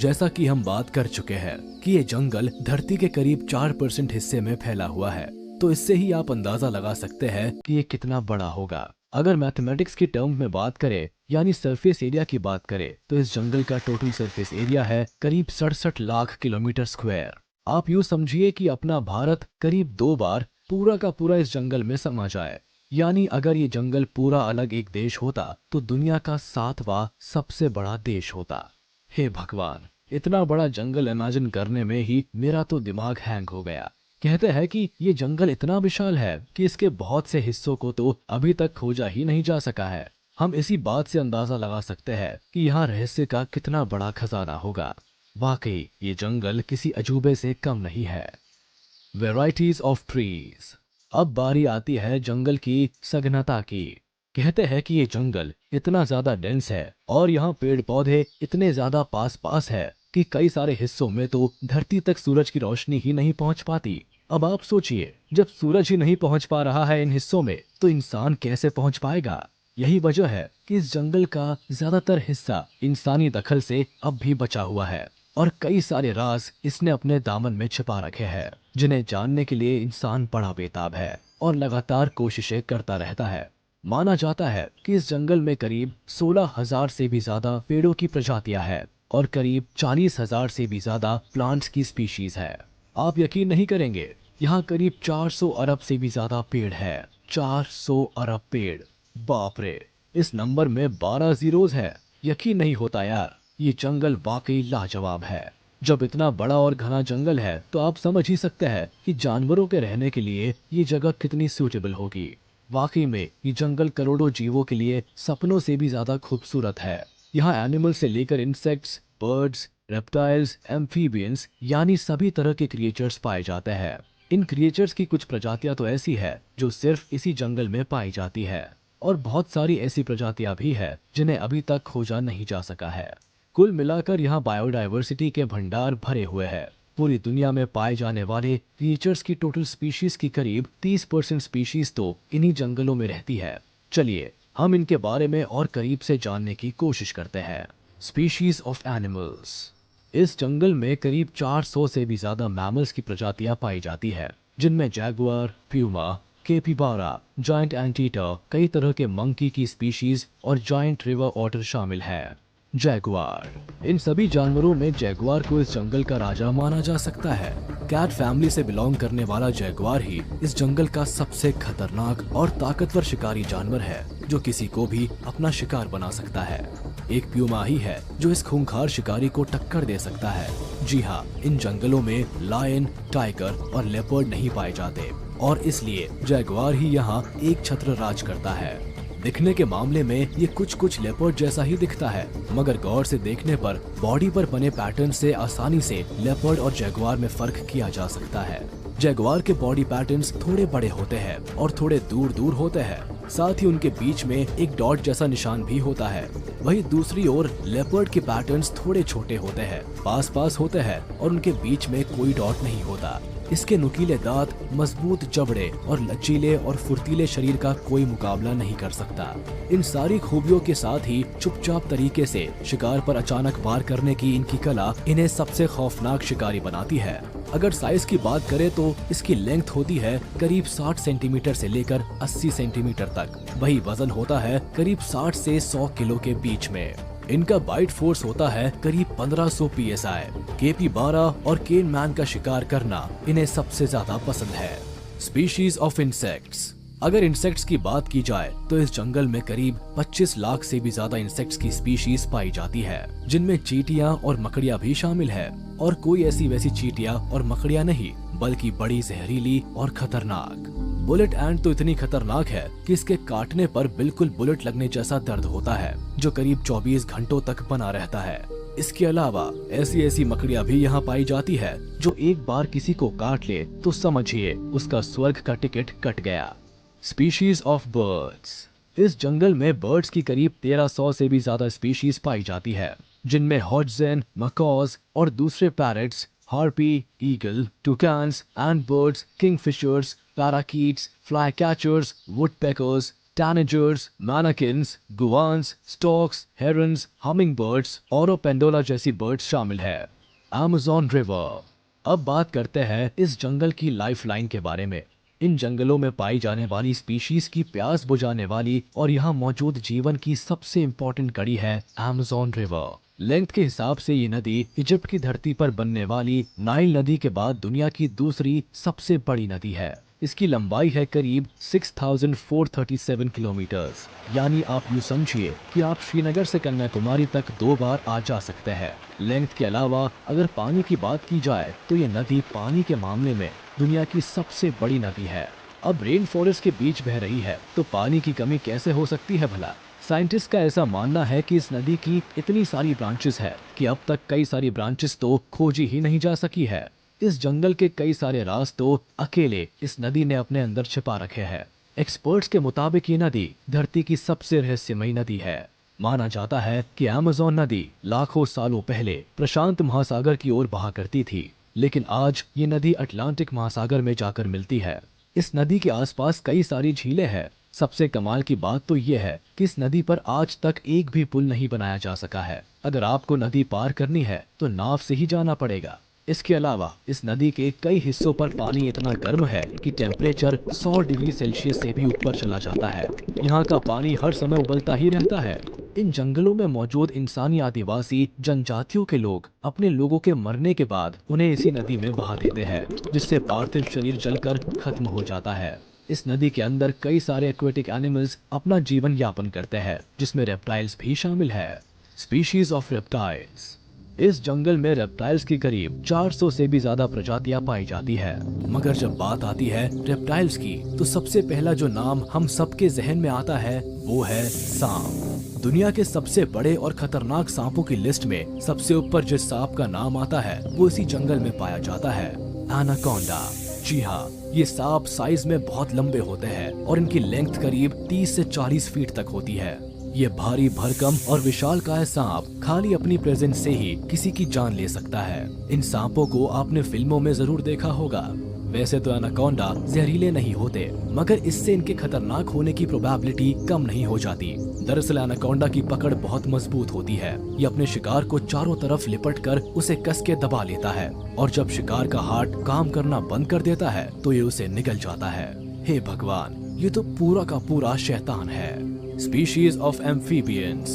जैसा कि हम बात कर चुके हैं कि ये जंगल धरती के करीब 4% हिस्से में फैला हुआ है, तो इससे ही आप अंदाजा लगा सकते हैं कि ये कितना बड़ा होगा। अगर मैथमेटिक्स की टर्म में बात करें यानी सरफेस एरिया की बात करें तो इस जंगल का टोटल सरफेस एरिया है करीब 67 लाख किलोमीटर स्क्वायर। आप यूँ समझिए कि अपना भारत करीब 2 बार पूरा का पूरा इस जंगल में समा जाए। यानी अगर ये जंगल पूरा अलग एक देश होता तो दुनिया का 7वां सबसे बड़ा देश होता। हे भगवान, इतना बड़ा जंगल इमेजिन करने में ही मेरा तो दिमाग हैंग हो गया। कहते हैं कि ये जंगल इतना विशाल है कि इसके बहुत से हिस्सों को तो अभी तक खोजा ही नहीं जा सका है। हम इसी बात से अंदाजा लगा सकते हैं कि यहाँ रहस्य का कितना बड़ा खजाना होगा। वाकई ये जंगल किसी अजूबे से कम नहीं है। Varieties of trees. अब बारी आती है जंगल की सघनता की। कहते हैं कि ये जंगल इतना ज्यादा डेंस है और यहाँ पेड़ पौधे इतने ज्यादा पास पास है कि कई सारे हिस्सों में तो धरती तक सूरज की रोशनी ही नहीं पहुंच पाती। अब आप सोचिए, जब सूरज ही नहीं पहुंच पा रहा है इन हिस्सों में तो इंसान कैसे पहुंच पाएगा। यही वजह है कि इस जंगल का ज्यादातर हिस्सा इंसानी दखल से अब भी बचा हुआ है और कई सारे राज इसने अपने दामन में छिपा रखे हैं, जिन्हें जानने के लिए इंसान बड़ा बेताब है और लगातार कोशिशें करता रहता है। माना जाता है कि इस जंगल में करीब 16,000 से भी ज्यादा पेड़ों की प्रजातियां हैं और करीब 40,000 से भी ज्यादा प्लांट्स की स्पीशीज है। आप यकीन नहीं करेंगे, यहाँ करीब 400 अरब से भी ज्यादा पेड़ है। 400 अरब पेड़, बाप रे, इस नंबर में 12 जीरोस है। यकीन नहीं होता यार, ये जंगल वाकई लाजवाब है। जब इतना बड़ा और घना जंगल है तो आप समझ ही सकते हैं कि जानवरों के रहने के लिए ये जगह कितनी सूटेबल होगी। वाकई में ये जंगल करोड़ों जीवों के लिए सपनों से भी ज्यादा खूबसूरत है। यहाँ एनिमल से लेकर इंसेक्ट्स, बर्ड्स, रेप्टाइल्स, एम्फीबियंस यानी सभी तरह के क्रिएचर्स पाए जाते हैं। इन क्रिएचर्स की कुछ प्रजातियां तो ऐसी है जो सिर्फ इसी जंगल में पाई जाती है और बहुत सारी ऐसी प्रजातियां भी है जिन्हें अभी तक खोजा नहीं जा सका है। कुल मिलाकर यहाँ बायोडायवर्सिटी के भंडार भरे हुए हैं। पूरी दुनिया में पाए जाने वाले क्रिएचर्स की टोटल स्पीशीज की करीब 30% स्पीशीज तो इन्हीं जंगलों में रहती है। चलिए हम इनके बारे में और करीब से जानने की कोशिश करते हैं। Species of animals. इस जंगल में करीब 400 से भी ज्यादा मैमल्स की प्रजातियां पाई जाती है, जिनमें जैगुआर, प्यूमा, केपिबारा, जायंट एंटीटर, कई तरह के मंकी की स्पीशीज और जायंट रिवर ऑटर शामिल है। जैगुआर। इन सभी जानवरों में जैगुआर को इस जंगल का राजा माना जा सकता है। कैट फैमिली से बिलोंग करने वाला जैगुआर ही इस जंगल का सबसे खतरनाक और ताकतवर शिकारी जानवर है, जो किसी को भी अपना शिकार बना सकता है। एक प्यूमा ही है जो इस खूंखार शिकारी को टक्कर दे सकता है। जी हाँ, इन जंगलों में लायन, टाइगर और लेपर्ड नहीं पाए जाते और इसलिए जैगुआर ही यहाँ एक छत्र राज करता है। दिखने के मामले में ये कुछ लेपर्ड जैसा ही दिखता है, मगर गौर से देखने पर बॉडी पर बने पैटर्न से आसानी से लेपर्ड और जैगुआर में फर्क किया जा सकता है। जैगुआर के बॉडी पैटर्न्स थोड़े बड़े होते हैं और थोड़े दूर दूर होते हैं। साथ ही उनके बीच में एक डॉट जैसा निशान भी होता है। वहीं दूसरी ओर लेपर्ड के पैटर्न्स थोड़े छोटे होते हैं, पास पास होते हैं और उनके बीच में कोई डॉट नहीं होता। इसके नुकीले दांत, मजबूत जबड़े और लचीले और फुर्तीले शरीर का कोई मुकाबला नहीं कर सकता। इन सारी खूबियों के साथ ही चुपचाप तरीके से शिकार पर अचानक वार करने की इनकी कला इन्हें सबसे खौफनाक शिकारी बनाती है। अगर साइज की बात करें तो इसकी लेंथ होती है करीब 60 सेंटीमीटर से लेकर 80 सेंटीमीटर तक। वही वजन होता है करीब 60 से 100 किलो के बीच में। इनका बाइट फोर्स होता है करीब 1500 PSI। केपिबारा और केन मैन का शिकार करना इन्हें सबसे ज्यादा पसंद है। Species of insects. अगर इंसेक्ट्स की बात की जाए तो इस जंगल में करीब 25 लाख से भी ज्यादा इंसेक्ट्स की स्पीशीज पाई जाती है, जिनमें चींटियां और मकड़ियां भी शामिल है। और कोई ऐसी वैसी चींटियां और मकड़ियां नहीं, बल्कि बड़ी जहरीली और खतरनाक। बुलेट एंट तो इतनी खतरनाक है कि इसके काटने पर बिल्कुल बुलेट लगने जैसा दर्द होता है, जो करीब 24 घंटों तक बना रहता है। इसके अलावा ऐसी मकड़ियां भी यहाँ पाई जाती है जो एक बार किसी को काट ले तो समझिए उसका स्वर्ग का टिकट कट गया। Species of birds. इस जंगल में बर्ड्स की करीब 1300 से भी ज्यादा स्पीशीज पाई जाती है, जिनमें हॉड्सन, मकॉज और दूसरे parrots, harpy, eagle, toucans, and birds, kingfishers, parakeets, flycatchers, woodpeckers, tanagers, manakins, guans, storks, herons, hummingbirds और पेंडोला जैसी बर्ड्स शामिल है। Amazon river. अब बात करते हैं इस जंगल की लाइफलाइन के बारे में। इन जंगलों में पाई जाने वाली स्पीशीज की प्यास बुझाने वाली और यहाँ मौजूद जीवन की सबसे इम्पोर्टेंट कड़ी है अमेज़न रिवर। लेंथ के हिसाब से ये नदी इजिप्ट की धरती पर बनने वाली नाइल नदी के बाद दुनिया की दूसरी सबसे बड़ी नदी है। इसकी लंबाई है करीब 6437 किलोमीटर्स। यानी आप यूँ समझिए कि आप श्रीनगर से कन्याकुमारी तक 2 बार आ जा सकते हैं। लेंथ के अलावा अगर पानी की बात की जाए तो ये नदी पानी के मामले में दुनिया की सबसे बड़ी नदी है। अब रेन फॉरेस्ट के बीच बह रही है तो पानी की कमी कैसे हो सकती है भला? साइंटिस्ट का ऐसा मानना है कि इस नदी की इतनी सारी ब्रांचेस है कि अब तक कई सारी ब्रांचेस तो खोजी ही नहीं जा सकी है। इस जंगल के कई सारे राज तो अकेले इस नदी ने अपने अंदर छिपा रखे हैं। एक्सपर्ट्स के मुताबिक ये नदी धरती की सबसे रहस्यमयी नदी है। माना जाता है कि अमेज़न नदी लाखों सालों पहले प्रशांत महासागर की ओर बहा करती थी, लेकिन आज ये नदी अटलांटिक महासागर में जाकर मिलती है। इस नदी के आसपास कई सारी झीलें हैं। सबसे कमाल की बात तो ये है कि इस नदी पर आज तक एक भी पुल नहीं बनाया जा सका है। अगर आपको नदी पार करनी है तो नाव से ही जाना पड़ेगा। इसके अलावा इस नदी के कई हिस्सों पर पानी इतना गर्म है कि टेम्परेचर 100 डिग्री सेल्सियस से भी ऊपर चला जाता है। यहाँ का पानी हर समय उबलता ही रहता है। इन जंगलों में मौजूद इंसानी आदिवासी जनजातियों के लोग अपने लोगों के मरने के बाद उन्हें इसी नदी में बहा देते हैं, जिससे पार्थिव शरीर जलकर खत्म हो जाता है। इस नदी के अंदर कई सारे एक्वेटिक एनिमल्स अपना जीवन यापन करते हैं, जिसमें रेप्टाइल्स भी शामिल है। Species of reptiles. इस जंगल में रेप्टाइल्स की करीब 400 से भी ज्यादा प्रजातियां पाई जाती है। मगर जब बात आती है रेप्टाइल्स की तो सबसे पहला जो नाम हम सबके जहन में आता है वो है सांप। दुनिया के सबसे बड़े और खतरनाक सांपों की लिस्ट में सबसे ऊपर जिस सांप का नाम आता है वो इसी जंगल में पाया जाता है, एनाकोंडा। जी हाँ, ये सांप साइज में बहुत लंबे होते हैं और इनकी लेंथ करीब 30 से 40 फीट तक होती है। ये भारी भरकम और विशालकाय सांप खाली अपनी प्रेजेंस से ही किसी की जान ले सकता है। इन सांपों को आपने फिल्मों में जरूर देखा होगा। वैसे तो एनाकोंडा जहरीले नहीं होते, मगर इससे इनके खतरनाक होने की प्रोबेबिलिटी कम नहीं हो जाती। दरअसल एनाकोंडा की पकड़ बहुत मजबूत होती है। ये अपने शिकार को चारों तरफ लिपटकर उसे कस के दबा लेता है और जब शिकार का हार्ट काम करना बंद कर देता है तो ये उसे निगल जाता है। हे भगवान, ये तो पूरा का पूरा शैतान है। Species of amphibians.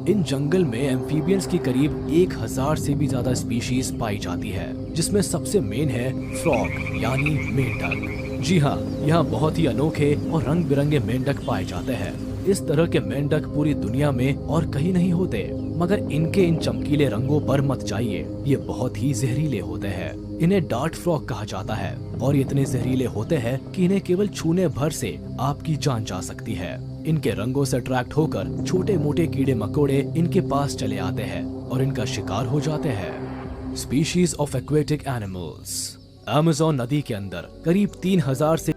इन जंगल में एम्फीबियंस की करीब 1000 से भी ज्यादा स्पीशीज पाई जाती है, जिसमें सबसे मेन है फ्रॉग यानी मेंढक। जी हाँ, यहाँ बहुत ही अनोखे और रंग बिरंगे मेंढक पाए जाते हैं। इस तरह के मेंढक पूरी दुनिया में और कहीं नहीं होते, मगर इनके इन चमकीले रंगों पर मत जाइए, ये बहुत ही जहरीले होते हैं। इन्हें डार्ट फ्रॉग कहा जाता है और इतने जहरीले होते हैं कि इन्हें केवल छूने भर से आपकी जान जा सकती है। इनके रंगों से अट्रैक्ट होकर छोटे मोटे कीड़े मकोड़े इनके पास चले आते हैं और इनका शिकार हो जाते हैं। Species of aquatic animals. Amazon नदी के अंदर करीब 3000 से